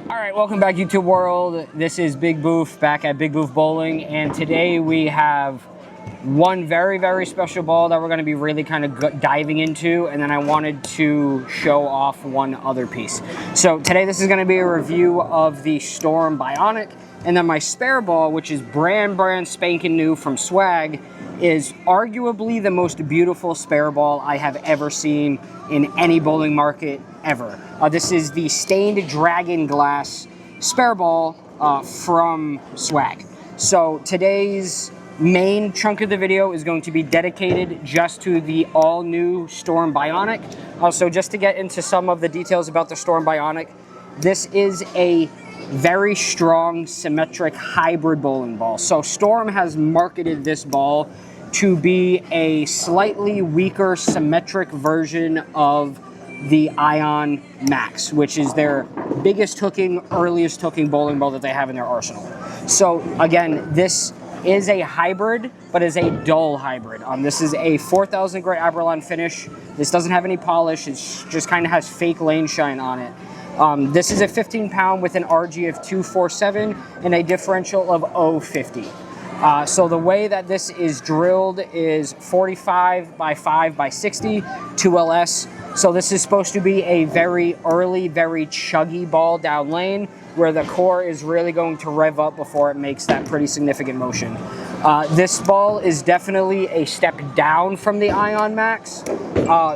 All right, welcome back, YouTube world. This is Big Bouff back at Big Bouff Bowling, and today we have one very, very special ball that we're going to be really kind of diving into, and then I wanted to show off one other piece. So today this is going to be a review of the Storm Bionic, and then my spare ball, which is brand spanking new from Swag, is arguably the most beautiful spare ball I have ever seen in any bowling market ever. This is the stained dragon glass spare ball from Swag. So today's main chunk of the video is going to be dedicated just to the all-new Storm Bionic. Also, just to get into some of the details about the Storm Bionic, this is a very strong symmetric hybrid bowling ball. So Storm has marketed this ball to be a slightly weaker symmetric version of the Ion Max, which is their biggest hooking, earliest hooking bowling ball that they have in their arsenal. So again, this is a hybrid, but is a dull hybrid. This is a 4000 gray Abralon finish. This doesn't have any polish. It just kind of has fake lane shine on it. This is a 15 pound with an RG of 247 and a differential of 050. So the way that this is drilled is 45 by 5 by 60, 2LS. So this is supposed to be a very early, very chuggy ball down lane where the core is really going to rev up before it makes that pretty significant motion. This ball is definitely a step down from the Ion Max.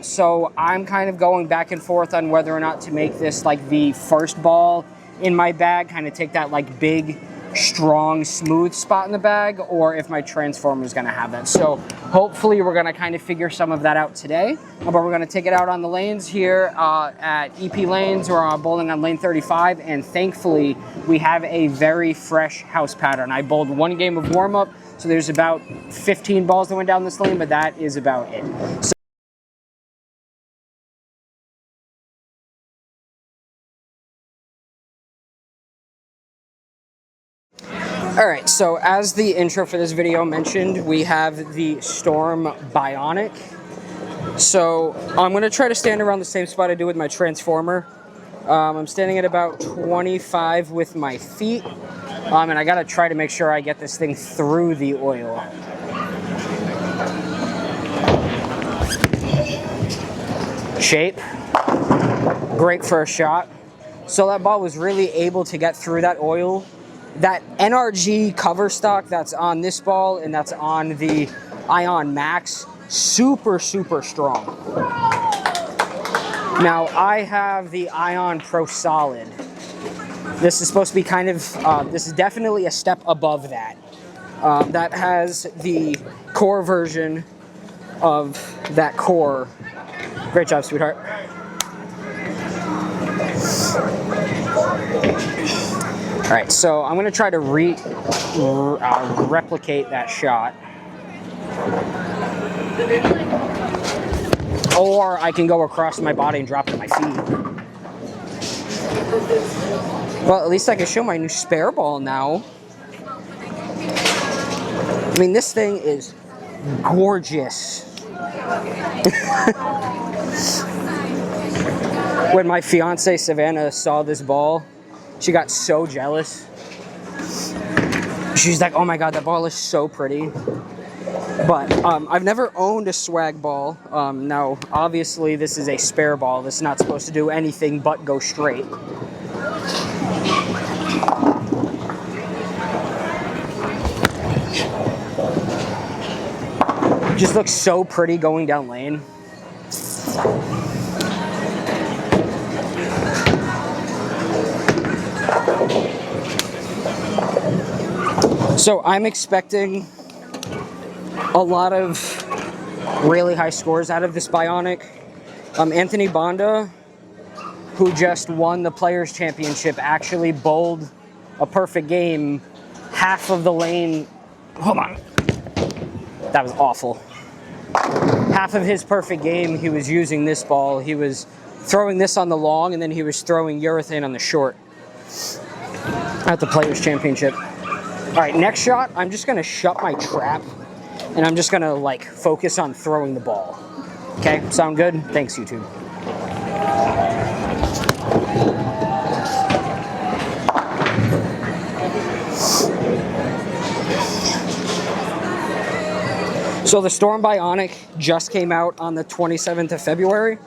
So I'm kind of going back and forth on whether or not to make this like the first ball in my bag, kind of take that like big, strong, smooth spot in the bag, or if my transformer is going to have that. So hopefully we're going to kind of figure some of that out today, but we're going to take it out on the lanes here at EP Lanes. We're bowling on lane 35, and thankfully we have a very fresh house pattern. I bowled one game of warm-up, so there's about 15 balls that went down this lane, but that is about it. So all right, so as the intro for this video mentioned, we have the Storm Bionic. So I'm going to try to stand around the same spot I do with my transformer. I'm standing at about 25 with my feet, and I got to try to make sure I get this thing through the oil. Shape, great first shot. So that ball was really able to get through that oil. That NRG cover stock that's on this ball and that's on the Ion Max, super strong. Now I have the Ion Pro Solid. This is supposed to be kind of, this is definitely a step above that. That has the core version of that core. Great job, sweetheart. All right, so I'm going to try to replicate that shot. Or I can go across my body and drop to my feet. Well, at least I can show my new spare ball now. I mean, this thing is gorgeous. When my fiance Savannah saw this ball, she got so jealous. She's like, oh my God, that ball is so pretty. But I've never owned a Swag ball. Now, obviously, this is a spare ball. This is not supposed to do anything but go straight. Just looks so pretty going down lane. So I'm expecting a lot of really high scores out of this Bionic. Anthony Bonda, who just won the Players' Championship, actually bowled a perfect game, half of the lane. Hold on. That was awful. Half of his perfect game, he was using this ball. He was throwing this on the long, and then he was throwing urethane on the short at the Players' Championship. All right, next shot, I'm just gonna shut my trap and I'm just gonna like focus on throwing the ball. Okay, sound good? Thanks, YouTube. So the Storm Bionic just came out on the 27th of February.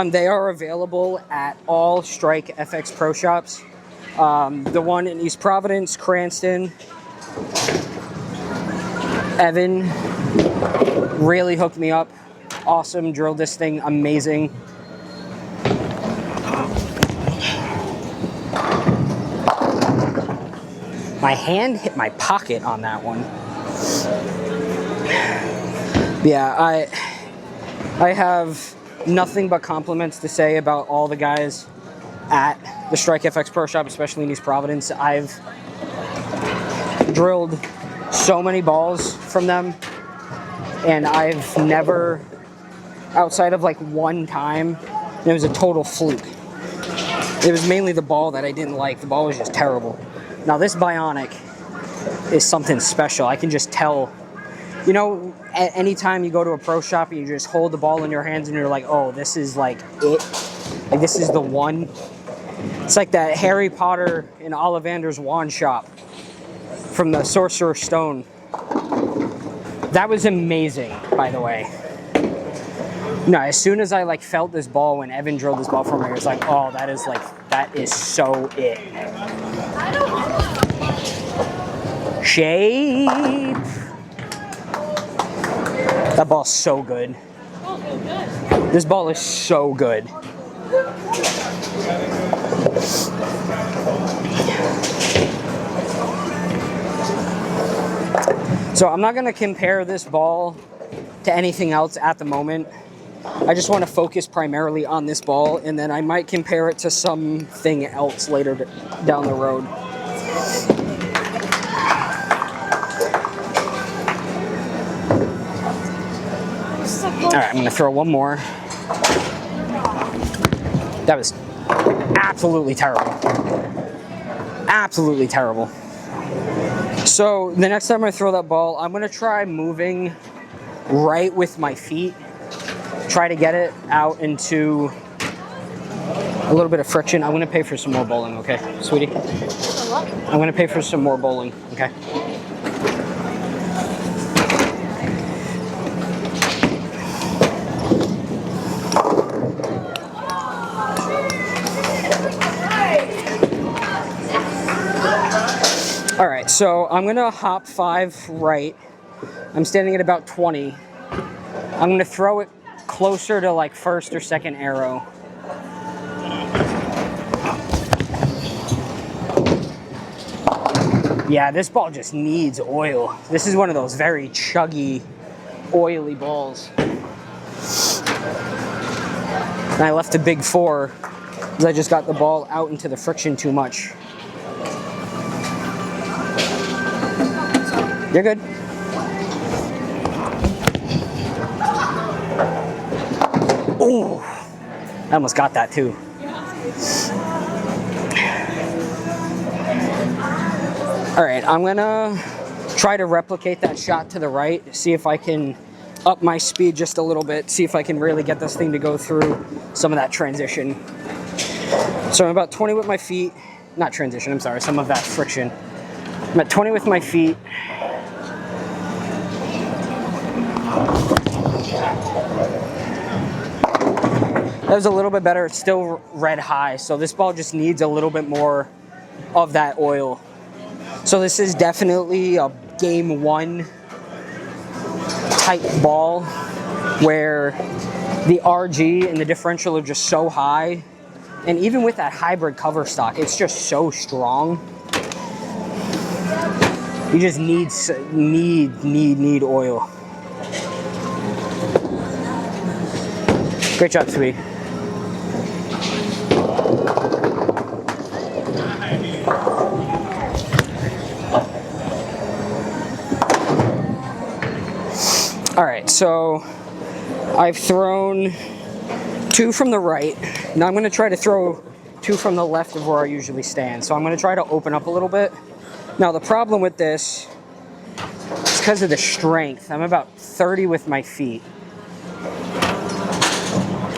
They are available at all Strike FX Pro shops. The one in East Providence, Cranston, Evan really hooked me up. Awesome, drilled this thing amazing. My hand hit my pocket on that one. Yeah, I have nothing but compliments to say about all the guys at the Strike FX Pro Shop, especially in East Providence. I've drilled so many balls from them, and I've never, outside of like one time, and it was a total fluke. It was mainly the ball that I didn't like. The ball was just terrible. Now this Bionic is something special. I can just tell. You know, at any time you go to a pro shop and you just hold the ball in your hands and you're like, oh, this is like it. Like this is the one. It's like that Harry Potter and Ollivander's wand shop from the Sorcerer's Stone. That was amazing, by the way. No, as soon as I like felt this ball when Evan drilled this ball for me, it was like, oh, that is so it. Shape. That ball's so good. This ball is so good. So I'm not going to compare this ball to anything else at the moment. I just want to focus primarily on this ball, and then I might compare it to something else later down the road. All right, I'm going to throw one more. That was absolutely terrible. Absolutely terrible. So the next time I throw that ball, I'm going to try moving right with my feet. Try to get it out into a little bit of friction. I'm going to pay for some more bowling, okay, sweetie? I'm going to pay for some more bowling, okay? All right, so I'm gonna hop 5 right. I'm standing at about 20. I'm gonna throw it closer to like first or second arrow. Yeah, this ball just needs oil. This is one of those very chuggy, oily balls. And I left a big 4 because I just got the ball out into the friction too much. You're good. Ooh, I almost got that too. All right, I'm gonna try to replicate that shot to the right, see if I can up my speed just a little bit, see if I can really get this thing to go through some of that transition. So I'm about 20 with my feet, not transition, I'm sorry, some of that friction. I'm at 20 with my feet. That was a little bit better. It's still red high, so this ball just needs a little bit more of that oil. So this is definitely a game 1 type ball where the RG and the differential are just so high, and even with that hybrid cover stock, it's just so strong. You just need oil. Great job, sweetie. All right, so I've thrown 2 from the right. Now I'm going to try to throw 2 from the left of where I usually stand. So I'm going to try to open up a little bit. Now the problem with this is because of the strength. I'm about 30 with my feet.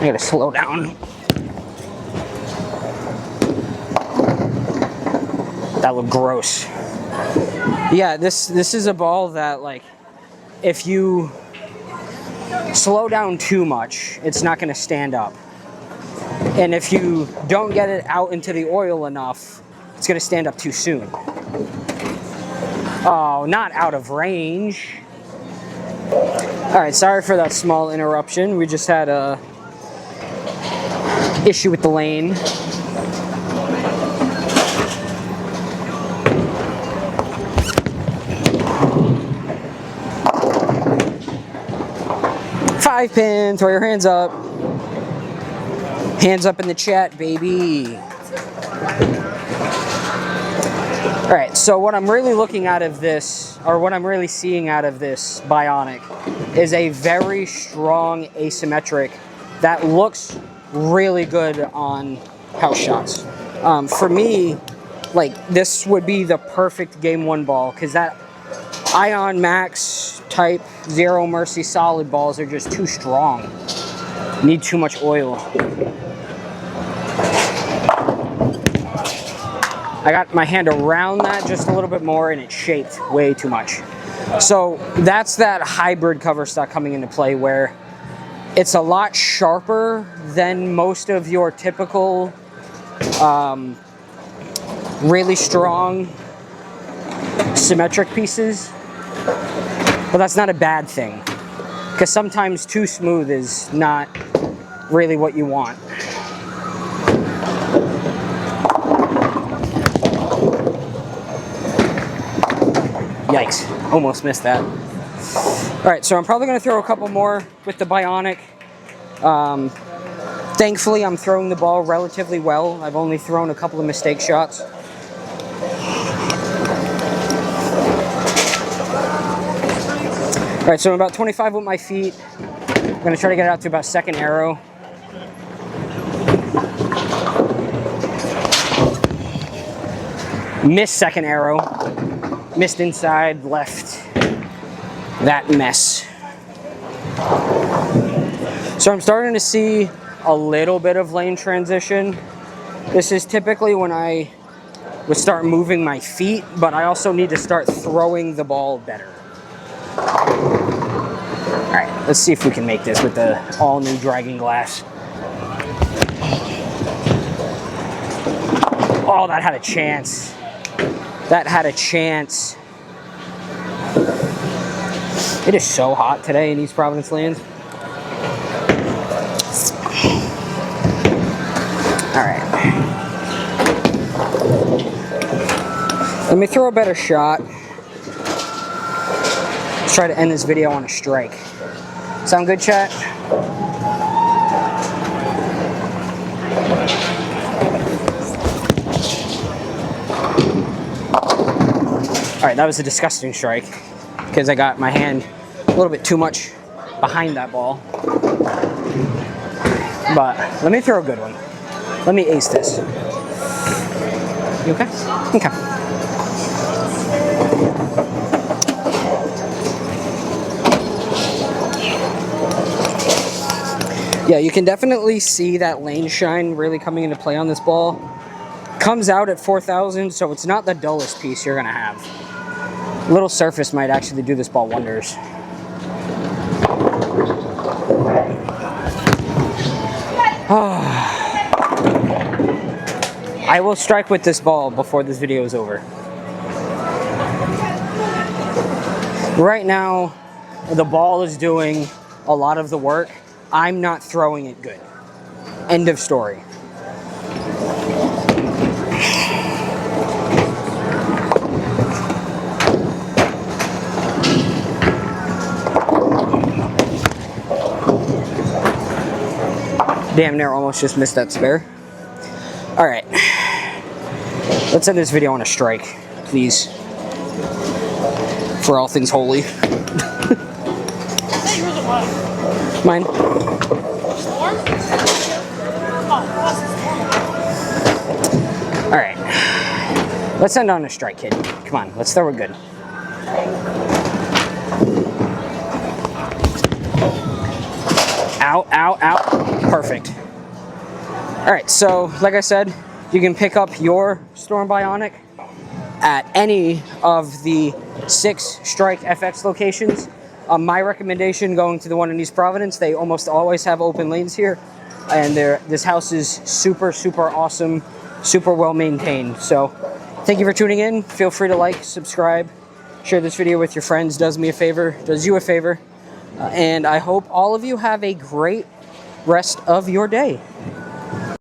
I gotta slow down. That looked gross. Yeah, this is a ball that, like, if you slow down too much, it's not going to stand up. And if you don't get it out into the oil enough, it's going to stand up too soon. Oh, not out of range. Alright, sorry for that small interruption. We just had a issue with the lane. Five pin, throw your hands up. Hands up in the chat, baby. All right, so what I'm really looking out of this, or what I'm really seeing out of this Bionic, is a very strong asymmetric that looks really good on house shots. For me, like, this would be the perfect Game 1 ball, because that Ion Max type Zero Mercy solid balls are just too strong. Need too much oil. I got my hand around that just a little bit more and it shaped way too much. So that's that hybrid cover stock coming into play, where it's a lot sharper than most of your typical really strong symmetric pieces. But that's not a bad thing, because sometimes too smooth is not really what you want. Yikes, almost missed that. All right, so I'm probably gonna throw a couple more with the Bionic. Thankfully, I'm throwing the ball relatively well. I've only thrown a couple of mistake shots. All right, so I'm about 25 with my feet. I'm gonna try to get it out to about second arrow. Missed second arrow. Missed inside, left. That mess. So I'm starting to see a little bit of lane transition. This is typically when I would start moving my feet, but I also need to start throwing the ball better. All right, let's see if we can make this with the all-new Dragon Glass. Oh, that had a chance. That had a chance. It is so hot today in East Providence lands. All right. Let me throw a better shot. Let's try to end this video on a strike. Sound good, chat? All right, that was a disgusting strike because I got my hand a little bit too much behind that ball. But let me throw a good one. Let me ace this. You okay? Okay. Yeah, you can definitely see that lane shine really coming into play on this ball. Comes out at 4,000, so it's not the dullest piece you're gonna have. A little surface might actually do this ball wonders. I will strike with this ball before this video is over. Right now, the ball is doing a lot of the work. I'm not throwing it good. End of story. Damn near almost just missed that spare. All right, let's end this video on a strike, please. For all things holy. Mine. All right, let's end on a strike, kid. Come on, let's throw it good. Out, out, out. Perfect. All right, so like I said, you can pick up your Storm Bionic at any of the 6 Strike FX locations. My recommendation, going to the one in East Providence, they almost always have open lanes here, and this house is super, super awesome, super well maintained. So thank you for tuning in. Feel free to like, subscribe, share this video with your friends. Does me a favor, does you a favor. And I hope all of you have a great rest of your day.